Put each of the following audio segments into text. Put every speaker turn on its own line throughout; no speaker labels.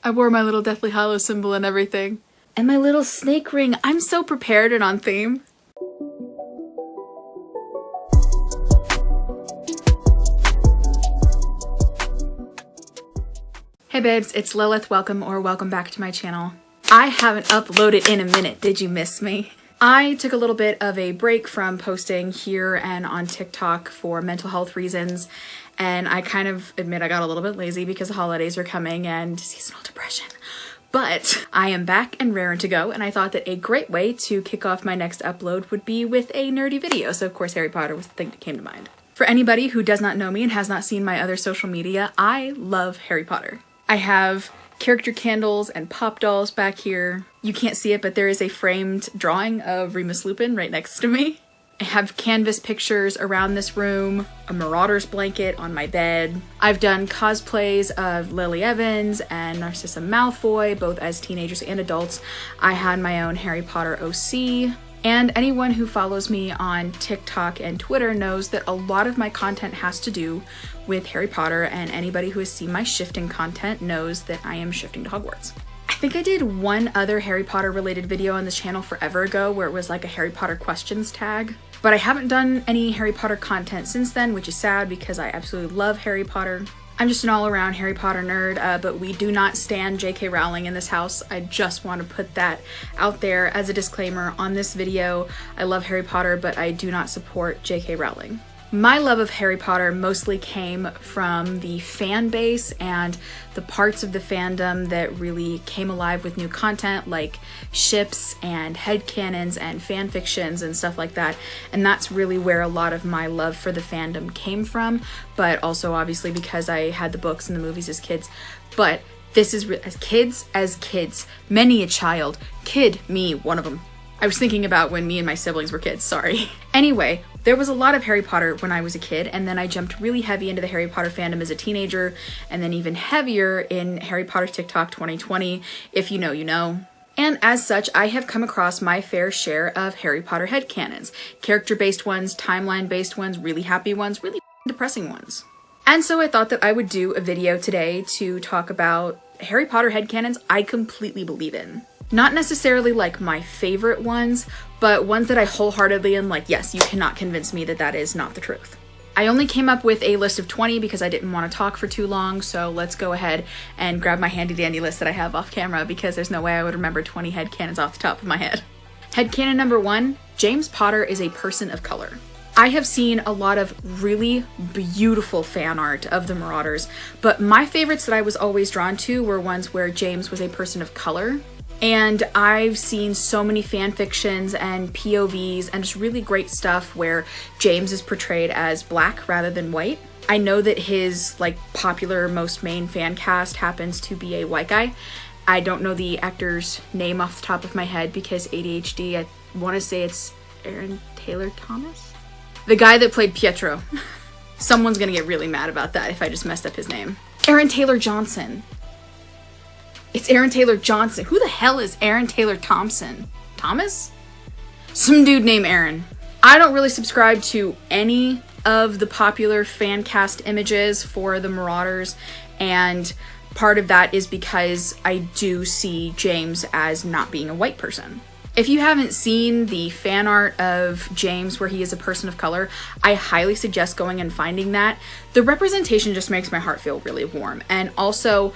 I wore my little Deathly Hallows symbol and everything. And my little snake ring. I'm so prepared and on theme. Hey babes, it's Lilith. Welcome back to my channel. I haven't uploaded in a minute. Did you miss me? I took a little bit of a break from posting here and on TikTok for mental health reasons, and I kind of admit I got a little bit lazy because the holidays are coming and seasonal depression. But I am back and raring to go, and I thought that a great way to kick off my next upload would be with a nerdy video. So of course Harry Potter was the thing that came to mind. For anybody who does not know me and has not seen my other social media, I love Harry Potter. I have character candles and pop dolls back here. You can't see it, but there is a framed drawing of Remus Lupin right next to me. I have canvas pictures around this room, a Marauders blanket on my bed. I've done cosplays of Lily Evans and Narcissa Malfoy, both as teenagers and adults. I had my own Harry Potter OC. And anyone who follows me on TikTok and Twitter knows that a lot of my content has to do with Harry Potter, and anybody who has seen my shifting content knows that I am shifting to Hogwarts. I think I did one other Harry Potter related video on this channel forever ago where it was like a Harry Potter questions tag, but I haven't done any Harry Potter content since then, which is sad because I absolutely love Harry Potter. I'm just an all-around Harry Potter nerd, but we do not stan J.K. Rowling in this house. I just want to put that out there as a disclaimer on this video. I love Harry Potter, but I do not support J.K. Rowling. My love of Harry Potter mostly came from the fan base and the parts of the fandom that really came alive with new content like ships and headcanons and fanfictions and stuff like that. And that's really where a lot of my love for the fandom came from, but also obviously because I had the books and the movies as kids. But this is as kids, many a child, kid, me, one of them. I was thinking about when me and my siblings were kids, sorry. Anyway, there was a lot of Harry Potter when I was a kid, and then I jumped really heavy into the Harry Potter fandom as a teenager, and then even heavier in Harry Potter TikTok 2020, if you know, you know. And as such, I have come across my fair share of Harry Potter headcanons. Character-based ones, timeline-based ones, really happy ones, really depressing ones. And so I thought that I would do a video today to talk about Harry Potter headcanons I completely believe in. Not necessarily like my favorite ones, but ones that I wholeheartedly am like, yes, you cannot convince me that that is not the truth. I only came up with a list of 20 because I didn't want to talk for too long, so let's go ahead and grab my handy dandy list that I have off camera because there's no way I would remember 20 headcanons off the top of my head. Headcanon number 1, James Potter is a person of color. I have seen a lot of really beautiful fan art of the Marauders, but my favorites that I was always drawn to were ones where James was a person of color. And I've seen so many fan fictions and POVs and just really great stuff where James is portrayed as black rather than white. I know that his like popular most main fan cast happens to be a white guy. I don't know the actor's name off the top of my head because ADHD, I want to say it's Aaron Taylor Thomas? The guy that played Pietro. Someone's gonna get really mad about that if I just messed up his name. Aaron Taylor Johnson. It's Aaron Taylor Johnson. Who the hell is Aaron Taylor Thompson? Thomas? Some dude named Aaron. I don't really subscribe to any of the popular fan cast images for the Marauders, and part of that is because I do see James as not being a white person. If you haven't seen the fan art of James where he is a person of color, I highly suggest going and finding that. The representation just makes my heart feel really warm, and also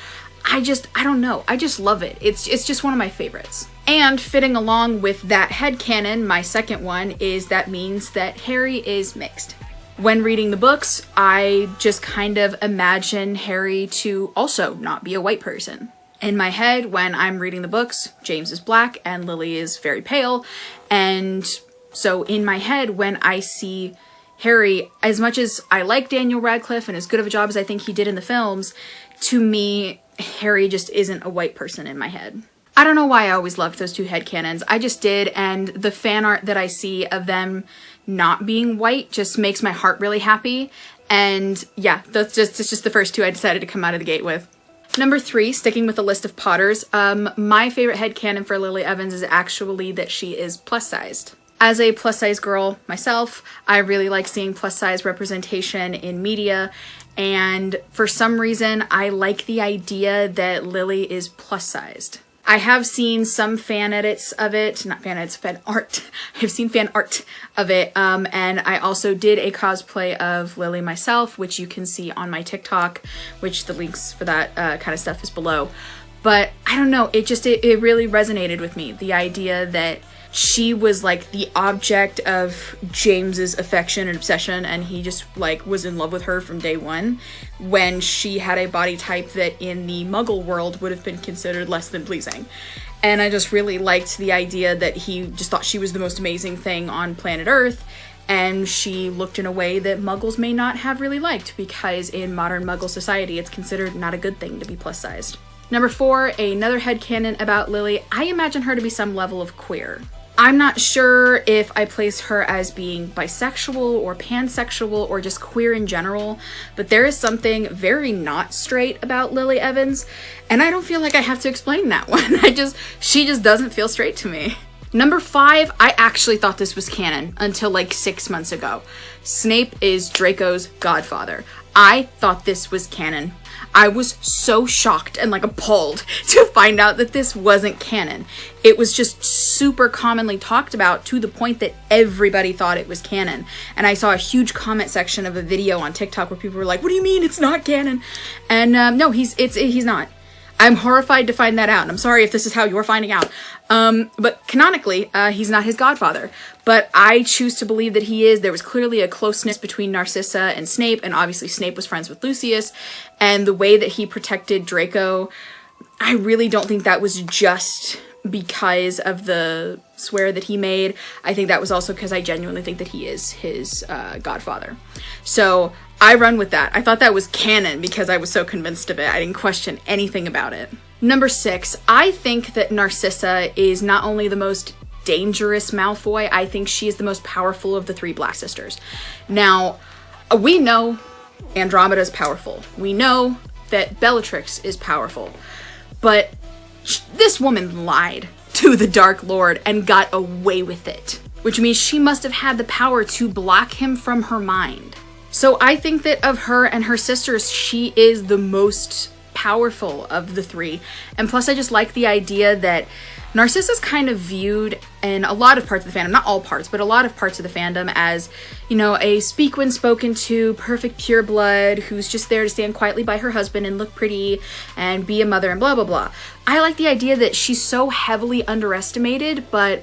I don't know, I just love it. It's just one of my favorites. And fitting along with that headcanon, my second one is that means that Harry is mixed. When reading the books, I just kind of imagine Harry to also not be a white person. In my head, when I'm reading the books, James is black and Lily is very pale. And so in my head, when I see Harry, as much as I like Daniel Radcliffe and as good of a job as I think he did in the films, to me, Harry just isn't a white person in my head. I don't know why I always loved those two headcanons. I just did, and the fan art that I see of them not being white just makes my heart really happy. And yeah, it's just the first two I decided to come out of the gate with. Number 3, sticking with the list of Potters, my favorite headcanon for Lily Evans is actually that she is plus-sized. As a plus-size girl myself, I really like seeing plus-size representation in media, And for some reason, I like the idea that Lily is plus sized. I have seen some fan edits of it, not fan edits, fan art. I've seen fan art of it. And I also did a cosplay of Lily myself, which you can see on my TikTok, which the links for that kind of stuff is below. But I don't know, it really resonated with me. The idea that she was like the object of James's affection and obsession, and he just like was in love with her from day one, when she had a body type that in the Muggle world would have been considered less than pleasing. And I just really liked the idea that he just thought she was the most amazing thing on planet Earth, and she looked in a way that Muggles may not have really liked, because in modern Muggle society it's considered not a good thing to be plus sized. Number 4, another headcanon about Lily. I imagine her to be some level of queer. I'm not sure if I place her as being bisexual or pansexual or just queer in general, but there is something very not straight about Lily Evans, and I don't feel like I have to explain that one. She just doesn't feel straight to me. Number 5, I actually thought this was canon until like 6 months ago. Snape is Draco's godfather. I thought this was canon. I was so shocked and like appalled to find out that this wasn't canon. It was just super commonly talked about to the point that everybody thought it was canon. And I saw a huge comment section of a video on TikTok where people were like, "What do you mean it's not canon?" And no, he's not. I'm horrified to find that out. And I'm sorry if this is how you're finding out. But canonically, he's not his godfather. But I choose to believe that he is. There was clearly a closeness between Narcissa and Snape, and obviously Snape was friends with Lucius. And the way that he protected Draco, I really don't think that was just because of the swear that he made. I think that was also because I genuinely think that he is his godfather. So I run with that. I thought that was canon because I was so convinced of it. I didn't question anything about it. Number 6, I think that Narcissa is not only the most dangerous Malfoy, I think she is the most powerful of the 3 Black sisters. Now, we know Andromeda's powerful. We know that Bellatrix is powerful. But this woman lied to the Dark Lord and got away with it, which means she must have had the power to block him from her mind. So I think that of her and her sisters, she is the most powerful of the 3. And plus I just like the idea that Narcissa's kind of viewed in a lot of parts of the fandom, not all parts, but a lot of parts of the fandom as, you know, a speak when spoken to, perfect pureblood who's just there to stand quietly by her husband and look pretty and be a mother and blah, blah, blah. I like the idea that she's so heavily underestimated, but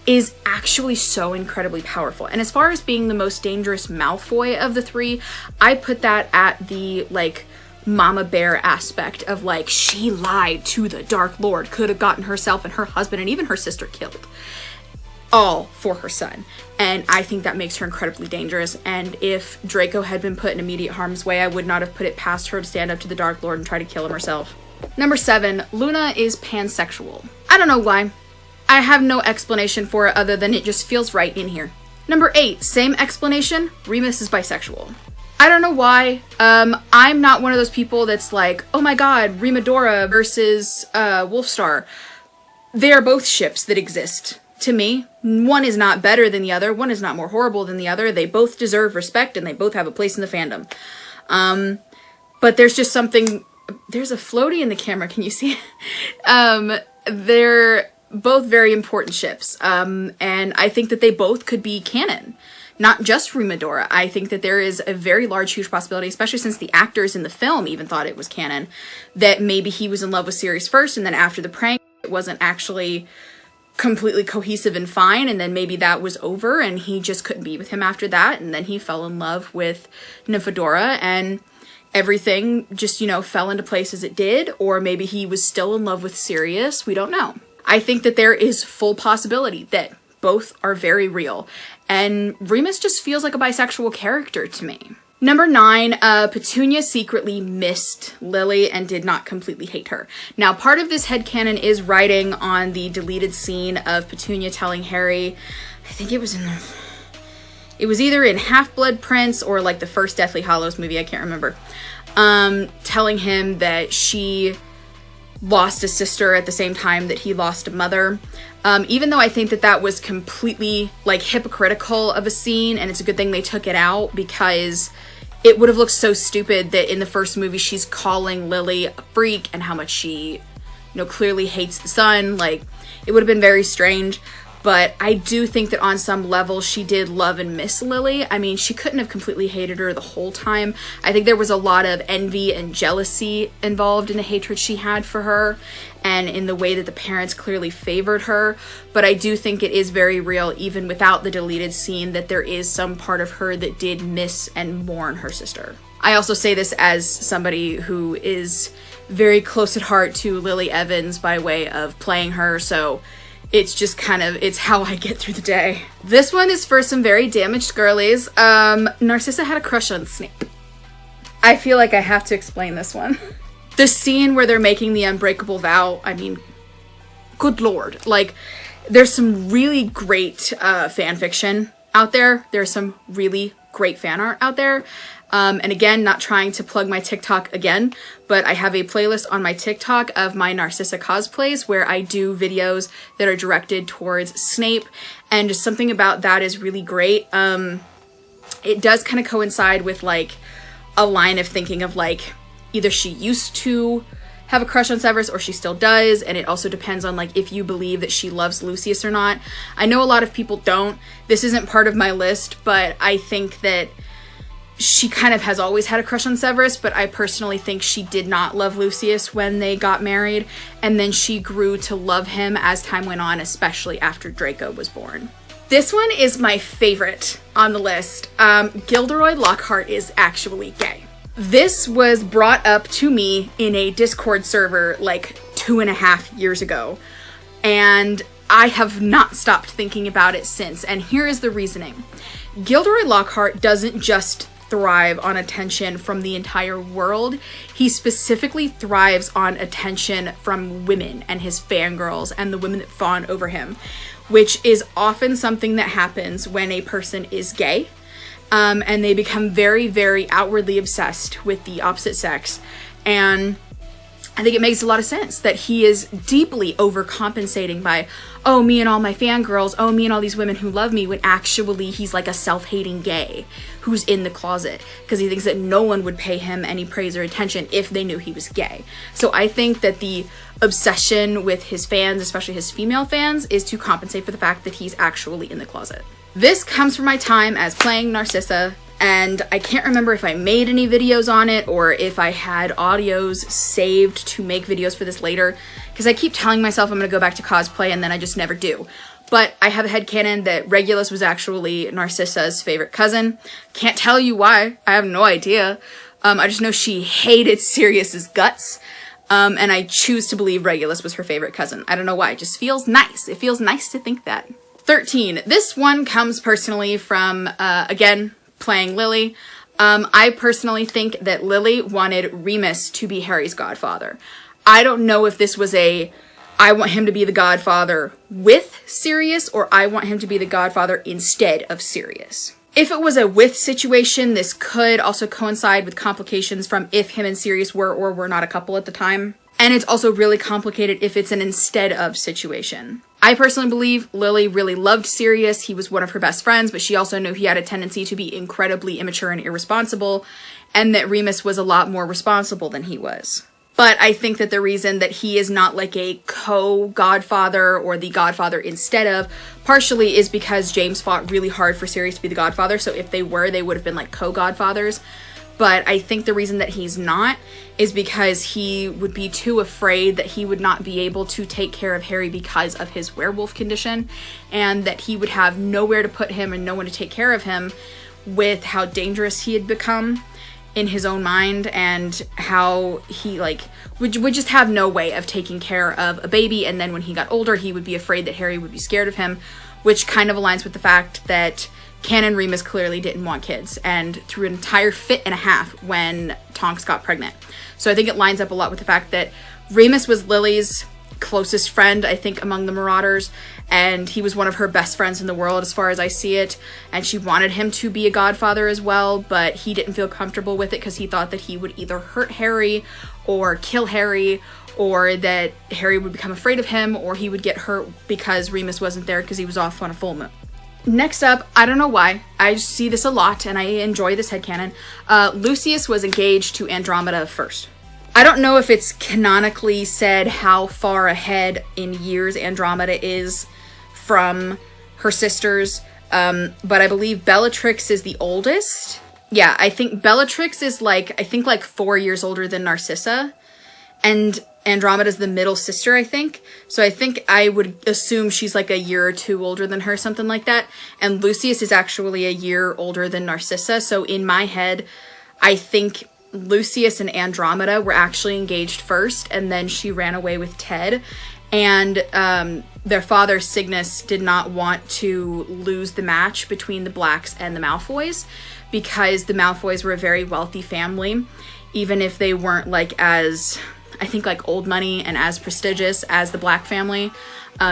is actually so incredibly powerful. And as far as being the most dangerous Malfoy of the 3, I put that at the, like, mama bear aspect of, like, she lied to the Dark Lord, could have gotten herself and her husband and even her sister killed, all for her son. And I think that makes her incredibly dangerous. And if Draco had been put in immediate harm's way, I would not have put it past her to stand up to the Dark Lord and try to kill him herself. Number 7, Luna is pansexual. I don't know why. I have no explanation for it other than it just feels right in here. Number 8, same explanation, Remus is bisexual. I don't know why. I'm not one of those people that's like, oh my god, Remadora versus Wolfstar. They are both ships that exist to me. One is not better than the other. One is not more horrible than the other. They both deserve respect and they both have a place in the fandom. But there's just something, there's a floaty in the camera, can you see it? They're both very important ships. And I think that they both could be canon. Not just Remadora. I think that there is a very large, huge possibility, especially since the actors in the film even thought it was canon, that maybe he was in love with Sirius first, and then after the prank, it wasn't actually completely cohesive and fine, and then maybe that was over, and he just couldn't be with him after that, and then he fell in love with Nymphadora, and everything just, you know, fell into place as it did, or maybe he was still in love with Sirius. We don't know. I think that there is full possibility that both are very real. And Remus just feels like a bisexual character to me. Number 9, Petunia secretly missed Lily and did not completely hate her. Now, part of this headcanon is writing on the deleted scene of Petunia telling Harry, I think it was either in Half-Blood Prince or like the first Deathly Hallows movie, I can't remember, telling him that she lost a sister at the same time that he lost a mother. Even though I think that that was completely like hypocritical of a scene, and it's a good thing they took it out because it would have looked so stupid that in the first movie she's calling Lily a freak and how much she, you know, clearly hates the son. Like, it would have been very strange. But I do think that on some level she did love and miss Lily. I mean, she couldn't have completely hated her the whole time. I think there was a lot of envy and jealousy involved in the hatred she had for her and in the way that the parents clearly favored her. But I do think it is very real, even without the deleted scene, that there is some part of her that did miss and mourn her sister. I also say this as somebody who is very close at heart to Lily Evans by way of playing her, so it's just kind of, it's how I get through the day. This one is for some very damaged girlies. Narcissa had a crush on Snape. I feel like I have to explain this one. The scene where they're making the unbreakable vow, I mean, good lord. Like, there's some really great fan fiction out there. There's some really great fan art out there. And again, not trying to plug my TikTok again, but I have a playlist on my TikTok of my Narcissa cosplays where I do videos that are directed towards Snape, and just something about that is really great. It does kind of coincide with like a line of thinking of like either she used to have a crush on Severus or she still does, and it also depends on like if you believe that she loves Lucius or not. I know a lot of people don't. This isn't part of my list, but I think that she kind of has always had a crush on Severus, but I personally think she did not love Lucius when they got married, and then she grew to love him as time went on, especially after Draco was born. This one is my favorite on the list. Gilderoy Lockhart is actually gay. This was brought up to me in a Discord server like 2.5 years ago, and I have not stopped thinking about it since, and here is the reasoning. Gilderoy Lockhart doesn't just thrive on attention from the entire world. He specifically thrives on attention from women and his fangirls and the women that fawn over him, which is often something that happens when a person is gay, and they become very, very outwardly obsessed with the opposite sex. And I think it makes a lot of sense that he is deeply overcompensating by, oh, me and all my fangirls, oh, me and all these women who love me, when actually he's like a self-hating gay who's in the closet because he thinks that no one would pay him any praise or attention if they knew he was gay. So I think that the obsession with his fans, especially his female fans, is to compensate for the fact that he's actually in the closet. This comes from my time as playing Narcissa, and I can't remember if I made any videos on it or if I had audios saved to make videos for this later, because I keep telling myself I'm going to go back to cosplay and then I just never do. But I have a headcanon that Regulus was actually Narcissa's favorite cousin. Can't tell you why. I have no idea. I just know she hated Sirius's guts. And I choose to believe Regulus was her favorite cousin. I don't know why. It just feels nice. It feels nice to think that. 13. This one comes personally from, again, playing Lily. I personally think that Lily wanted Remus to be Harry's godfather. I don't know if this was a, I want him to be the godfather with Sirius, or I want him to be the godfather instead of Sirius. If it was a with situation, this could also coincide with complications from if him and Sirius were or were not a couple at the time. And it's also really complicated if it's an instead of situation. I personally believe Lily really loved Sirius. He was one of her best friends, but she also knew he had a tendency to be incredibly immature and irresponsible, and that Remus was a lot more responsible than he was. But I think that the reason that he is not like a co-godfather or the godfather instead of, partially is because James fought really hard for Sirius to be the godfather, so if they were, they would have been like co-godfathers. But I think the reason that he's not is because he would be too afraid that he would not be able to take care of Harry because of his werewolf condition, and that he would have nowhere to put him and no one to take care of him with how dangerous he had become in his own mind, and how he like would just have no way of taking care of a baby. And then when he got older, he would be afraid that Harry would be scared of him, which kind of aligns with the fact that Canon Remus clearly didn't want kids and threw an entire fit and a half when Tonks got pregnant. So I think it lines up a lot with the fact that Remus was Lily's closest friend, I think, among the Marauders, and he was one of her best friends in the world as far as I see it, and she wanted him to be a godfather as well, but he didn't feel comfortable with it because he thought that he would either hurt Harry or kill Harry, or that Harry would become afraid of him, or he would get hurt because Remus wasn't there because he was off on a full moon. Next up, I don't know why, I see this a lot and I enjoy this headcanon. Lucius was engaged to Andromeda first. I don't know if it's canonically said how far ahead in years Andromeda is from her sisters, but I believe Bellatrix is the oldest. Yeah, I think Bellatrix is like 4 years older than Narcissa, and Andromeda's the middle sister, I think. So I think I would assume she's like a year or two older than her, something like that. And Lucius is actually a year older than Narcissa. So in my head, I think Lucius and Andromeda were actually engaged first, and then she ran away with Ted. And their father, Cygnus, did not want to lose the match between the Blacks and the Malfoys, because the Malfoys were a very wealthy family, even if they weren't like as, I think, like old money and as prestigious as the Black family.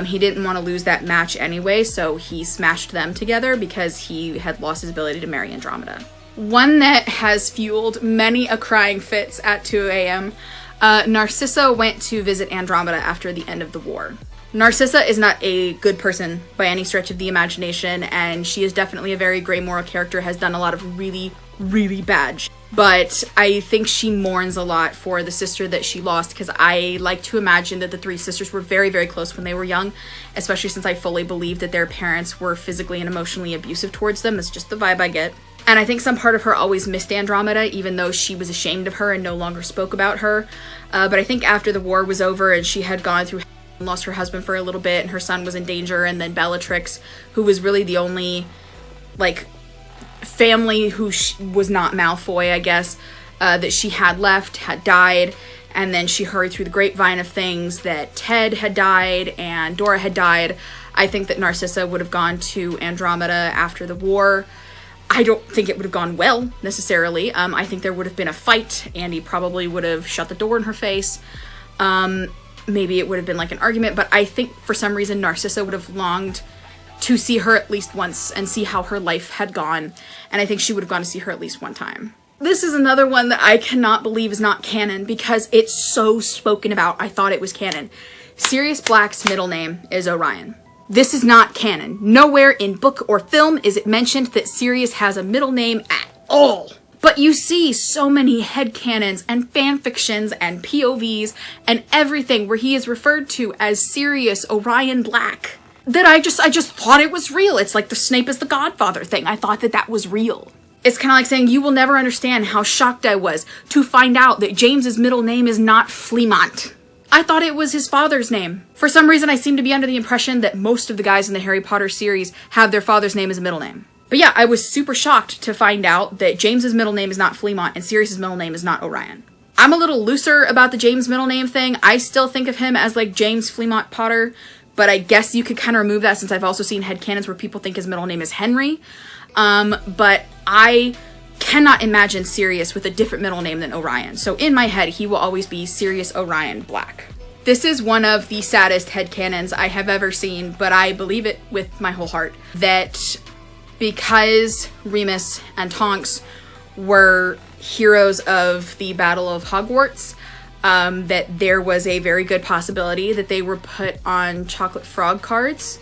He didn't want to lose that match anyway, so he smashed them together because he had lost his ability to marry Andromeda. One that has fueled many a crying fits at 2 a.m. Narcissa went to visit Andromeda after the end of the war. Narcissa is not a good person by any stretch of the imagination, and she is definitely a very gray moral character, has done a lot of really, really bad shit. But I think she mourns a lot for the sister that she lost, because I like to imagine that the three sisters were very, very close when they were young, especially since I fully believe that their parents were physically and emotionally abusive towards them. That's just the vibe I get. And I think some part of her always missed Andromeda, even though she was ashamed of her and no longer spoke about her. But I think after the war was over and she had gone through and lost her husband for a little bit and her son was in danger, and then Bellatrix, who was really the only, like, family who was not Malfoy, I guess, that she had left, had died. And then she heard through the grapevine of things that Ted had died and Dora had died. I think that Narcissa would have gone to Andromeda after the war. I don't think it would have gone well, necessarily. I think there would have been a fight. Andy probably would have shut the door in her face. Maybe it would have been like an argument, but I think for some reason Narcissa would have longed to see her at least once and see how her life had gone. And I think she would have gone to see her at least one time. This is another one that I cannot believe is not canon because it's so spoken about. I thought it was canon. Sirius Black's middle name is Orion. This is not canon. Nowhere in book or film is it mentioned that Sirius has a middle name at all. But you see so many headcanons and fanfictions and POVs and everything where he is referred to as Sirius Orion Black that I just thought it was real. It's like the Snape is the Godfather thing. I thought that that was real. It's kind of like saying you will never understand how shocked I was to find out that James's middle name is not Fleamont. I thought it was his father's name. For some reason, I seem to be under the impression that most of the guys in the Harry Potter series have their father's name as a middle name. But yeah, I was super shocked to find out that James's middle name is not Fleamont and Sirius's middle name is not Orion. I'm a little looser about the James middle name thing. I still think of him as like James Fleamont Potter, but I guess you could kind of remove that since I've also seen headcanons where people think his middle name is Henry. But I cannot imagine Sirius with a different middle name than Orion. So in my head, he will always be Sirius Orion Black. This is one of the saddest headcanons I have ever seen, but I believe it with my whole heart, that because Remus and Tonks were heroes of the Battle of Hogwarts, that there was a very good possibility that they were put on chocolate frog cards,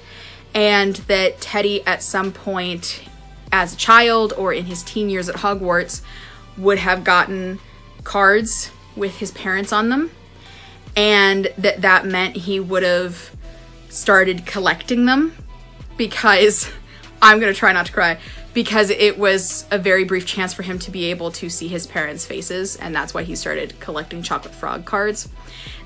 and that Teddy at some point as a child or in his teen years at Hogwarts would have gotten cards with his parents on them, and that meant he would have started collecting them because I'm gonna try not to cry, because it was a very brief chance for him to be able to see his parents' faces, and that's why he started collecting chocolate frog cards.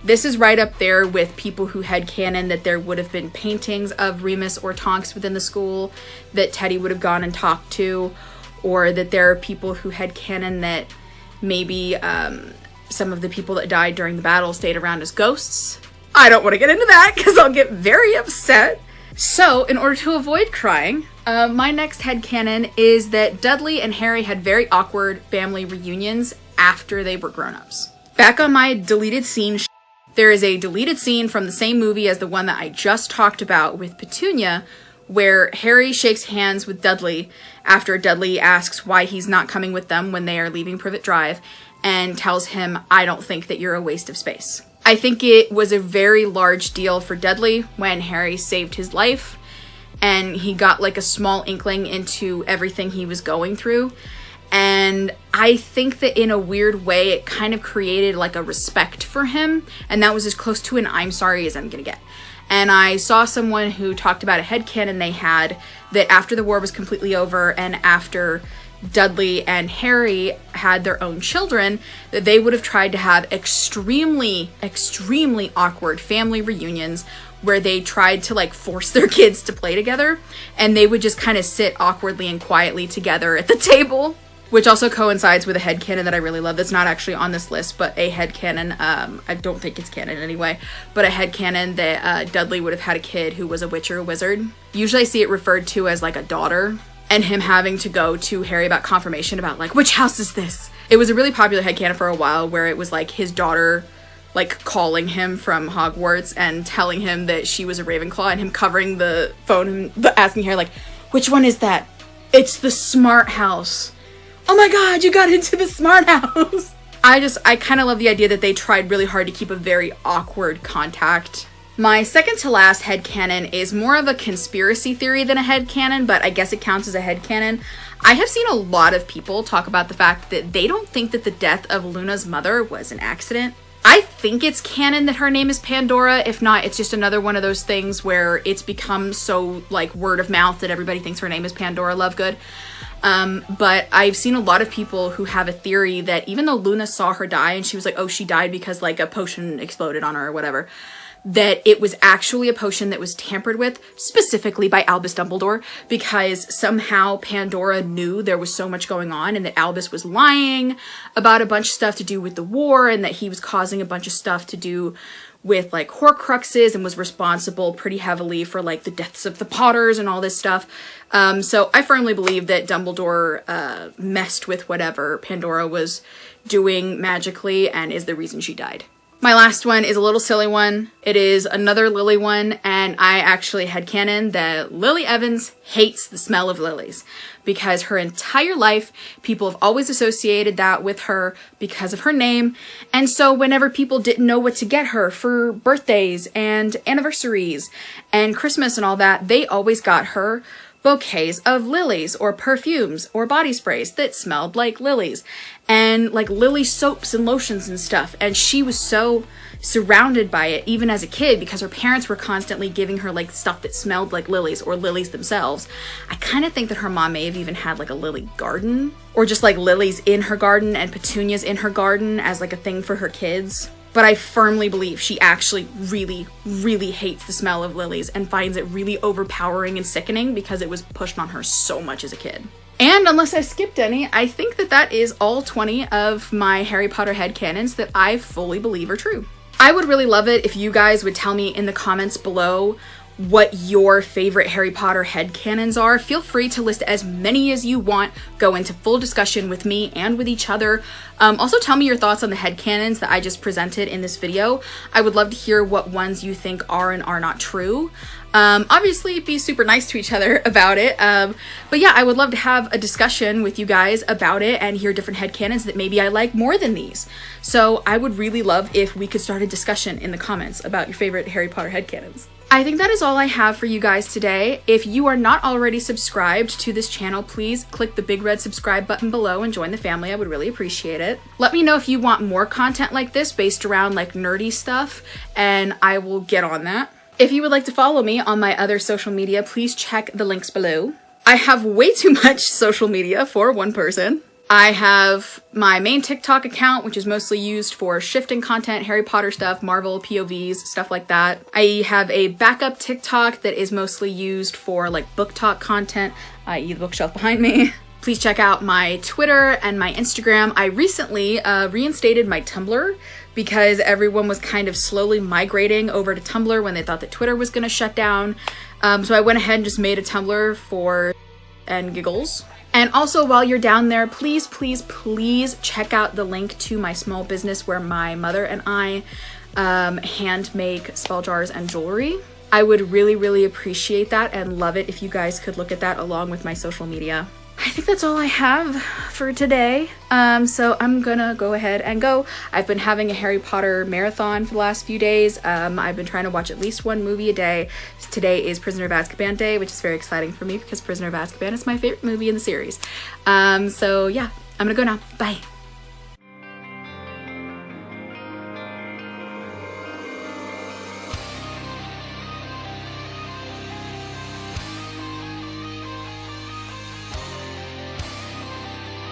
This is right up there with people who had canon that there would have been paintings of Remus or Tonks within the school that Teddy would have gone and talked to, or that there are people who had canon that maybe some of the people that died during the battle stayed around as ghosts. I don't want to get into that because I'll get very upset. So, in order to avoid crying, my next headcanon is that Dudley and Harry had very awkward family reunions after they were grown-ups. Back on my deleted scene, there is a deleted scene from the same movie as the one that I just talked about with Petunia, where Harry shakes hands with Dudley after Dudley asks why he's not coming with them when they are leaving Privet Drive, and tells him, "I don't think that you're a waste of space." I think it was a very large deal for Dudley when Harry saved his life, and he got like a small inkling into everything he was going through. And I think that in a weird way, it kind of created like a respect for him. And that was as close to an I'm sorry as I'm gonna get. And I saw someone who talked about a headcanon they had that after the war was completely over and after Dudley and Harry had their own children, that they would have tried to have extremely, extremely awkward family reunions where they tried to like force their kids to play together, and they would just kind of sit awkwardly and quietly together at the table. Which also coincides with a headcanon that I really love that's not actually on this list, but a headcanon, I don't think it's canon anyway, but a headcanon that Dudley would have had a kid who was a witch or a wizard. Usually I see it referred to as like a daughter, and him having to go to Harry about confirmation about like, which house is this? It was a really popular headcanon for a while where it was like his daughter like calling him from Hogwarts and telling him that she was a Ravenclaw, and him covering the phone and asking Harry like, which one is that? It's the smart house. Oh my god, you got into the smart house! I kind of love the idea that they tried really hard to keep a very awkward contact. My second to last headcanon is more of a conspiracy theory than a headcanon, but I guess it counts as a headcanon. I have seen a lot of people talk about the fact that they don't think that the death of Luna's mother was an accident. I think it's canon that her name is Pandora. If not, it's just another one of those things where it's become so like word of mouth that everybody thinks her name is Pandora Lovegood. But I've seen a lot of people who have a theory that even though Luna saw her die and she was like, oh, she died because like a potion exploded on her or whatever, that it was actually a potion that was tampered with specifically by Albus Dumbledore, because somehow Pandora knew there was so much going on and that Albus was lying about a bunch of stuff to do with the war, and that he was causing a bunch of stuff to do with like Horcruxes and was responsible pretty heavily for like the deaths of the Potters and all this stuff. So I firmly believe that Dumbledore messed with whatever Pandora was doing magically and is the reason she died. My last one is a little silly one. It is another Lily one, and I actually headcanon that Lily Evans hates the smell of lilies because her entire life people have always associated that with her because of her name. And so whenever people didn't know what to get her for birthdays and anniversaries and Christmas and all that, they always got her bouquets of lilies or perfumes or body sprays that smelled like lilies and like lily soaps and lotions and stuff. And she was so surrounded by it even as a kid because her parents were constantly giving her like stuff that smelled like lilies or lilies themselves. I kind of think that her mom may have even had like a lily garden or just like lilies in her garden and petunias in her garden as like a thing for her kids. But I firmly believe she actually really, really hates the smell of lilies and finds it really overpowering and sickening because it was pushed on her so much as a kid. And unless I skipped any, I think that that is all 20 of my Harry Potter headcanons that I fully believe are true. I would really love it if you guys would tell me in the comments below what your favorite Harry Potter headcanons are. Feel free to list as many as you want, go into full discussion with me and with each other. Also tell me your thoughts on the headcanons that I just presented in this video. I would love to hear what ones you think are and are not true. Obviously be super nice to each other about it. But yeah, I would love to have a discussion with you guys about it and hear different headcanons that maybe I like more than these. So I would really love if we could start a discussion in the comments about your favorite Harry Potter headcanons. I think that is all I have for you guys today. If you are not already subscribed to this channel, please click the big red subscribe button below and join the family. I would really appreciate it. Let me know if you want more content like this based around like nerdy stuff, and I will get on that. If you would like to follow me on my other social media, please check the links below. I have way too much social media for one person. I have my main TikTok account, which is mostly used for shifting content, Harry Potter stuff, Marvel, POVs, stuff like that. I have a backup TikTok that is mostly used for like book talk content, i.e. the bookshelf behind me. Please check out my Twitter and my Instagram. I recently reinstated my Tumblr because everyone was kind of slowly migrating over to Tumblr when they thought that Twitter was gonna shut down. So I went ahead and just made a Tumblr for and giggles. And also while you're down there, please, please, please check out the link to my small business where my mother and I hand make spell jars and jewelry. I would really, really appreciate that and love it if you guys could look at that along with my social media. I think that's all I have for today. So I'm gonna go ahead and go. I've been having a Harry Potter marathon for the last few days. I've been trying to watch at least one movie a day. Today is Prisoner of Azkaban Day, which is very exciting for me because Prisoner of Azkaban is my favorite movie in the series. So yeah, I'm gonna go now. Bye.